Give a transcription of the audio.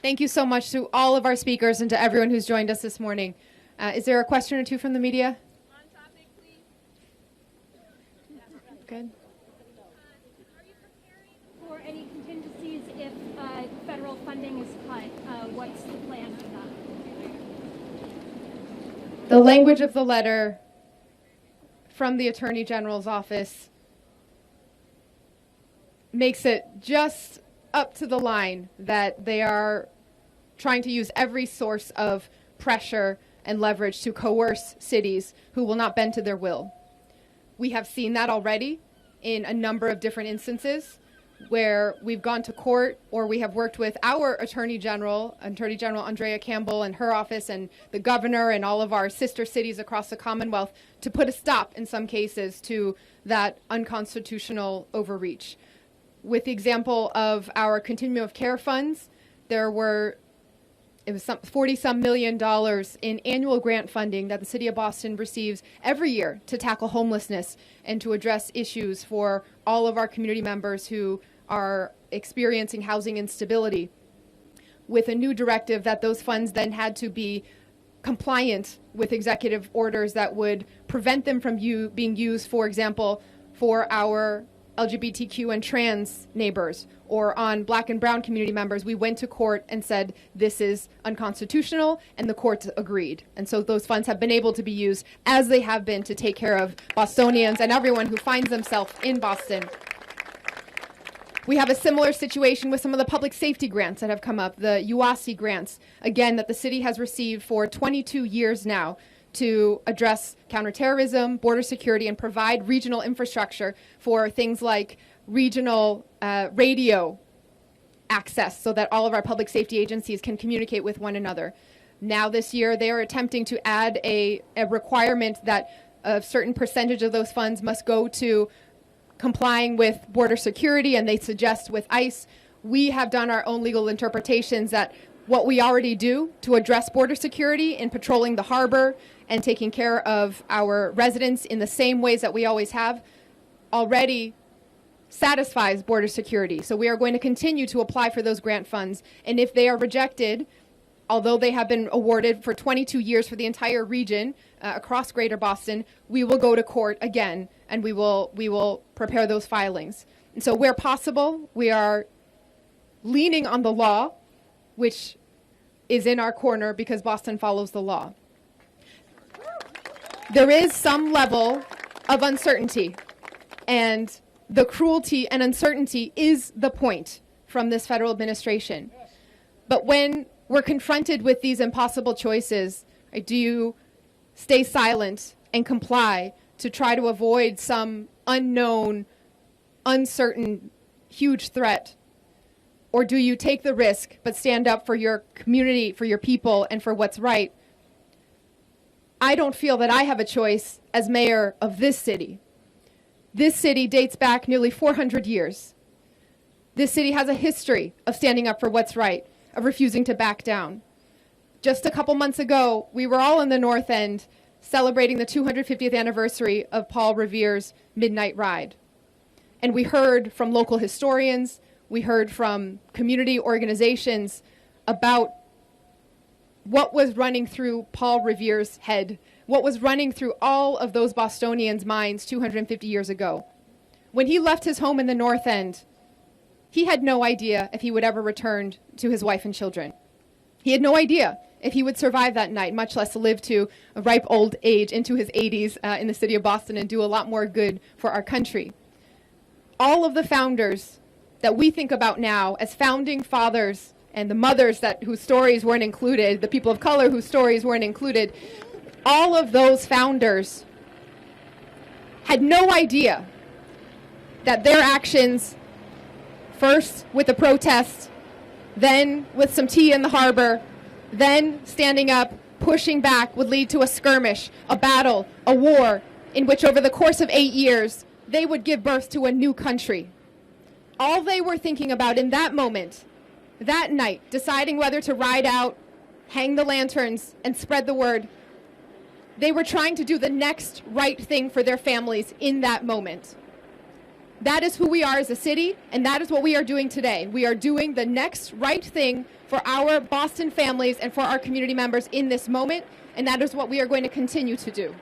Thank you so much to all of our speakers and to everyone who's joined us this morning. Is there a question or two from the media? On topic, please. Good. Are you preparing for any contingencies if federal funding is cut? What's the plan for that? The language of the letter from the Attorney General's office makes it just up to the line that they are trying to use every source of pressure and leverage to coerce cities who will not bend to their will. We have seen that already in a number of different instances where we've gone to court or we have worked with our Attorney General Andrea Campbell and her office and the governor and all of our sister cities across the Commonwealth to put a stop in some cases to that unconstitutional overreach. With the example of our continuum of care funds, it was some $40-some million in annual grant funding that the City of Boston receives every year to tackle homelessness and to address issues for all of our community members who are experiencing housing instability. With a new directive that those funds then had to be compliant with executive orders that would prevent them from being used, for example, for our LGBTQ and trans neighbors or on Black and Brown community members, we went to court and said this is unconstitutional, and the courts agreed. And so those funds have been able to be used as they have been to take care of Bostonians and everyone who finds themselves in Boston. We have a similar situation with some of the public safety grants that have come up, the UASI grants, again, that the city has received for 22 years now to address counterterrorism, border security, and provide regional infrastructure for things like regional radio access so that all of our public safety agencies can communicate with one another. Now this year, they are attempting to add a requirement that a certain percentage of those funds must go to complying with border security, and they suggest with ICE. We have done our own legal interpretations that what we already do to address border security in patrolling the harbor and taking care of our residents in the same ways that we always have already satisfies border security. So we are going to continue to apply for those grant funds. And if they are rejected, although they have been awarded for 22 years for the entire region across Greater Boston, we will go to court again and we will prepare those filings. And so where possible, we are leaning on the law, which is in our corner because Boston follows the law. There is some level of uncertainty, and the cruelty and uncertainty is the point from this federal administration. But when we're confronted with these impossible choices, right, do you stay silent and comply to try to avoid some unknown, uncertain, huge threat? Or do you take the risk but stand up for your community, for your people, and for what's right? I don't feel that I have a choice as mayor of this city. This city dates back nearly 400 years. This city has a history of standing up for what's right, of refusing to back down. Just a couple months ago, we were all in the North End celebrating the 250th anniversary of Paul Revere's Midnight Ride. And we heard from local historians, we heard from community organizations about what was running through Paul Revere's head, what was running through all of those Bostonians' minds 250 years ago. When he left his home in the North End, he had no idea if he would ever return to his wife and children. He had no idea if he would survive that night, much less live to a ripe old age into his 80s in the city of Boston and do a lot more good for our country. All of the founders that we think about now as founding fathers and the mothers whose stories weren't included, the people of color whose stories weren't included, all of those founders had no idea that their actions, first with the protest, then with some tea in the harbor, then standing up, pushing back, would lead to a skirmish, a battle, a war, in which over the course of 8 years, they would give birth to a new country. All they were thinking about in that moment, that night, deciding whether to ride out, hang the lanterns, and spread the word, they were trying to do the next right thing for their families in that moment. That is who we are as a city, and that is what we are doing today. We are doing the next right thing for our Boston families and for our community members in this moment, and that is what we are going to continue to do.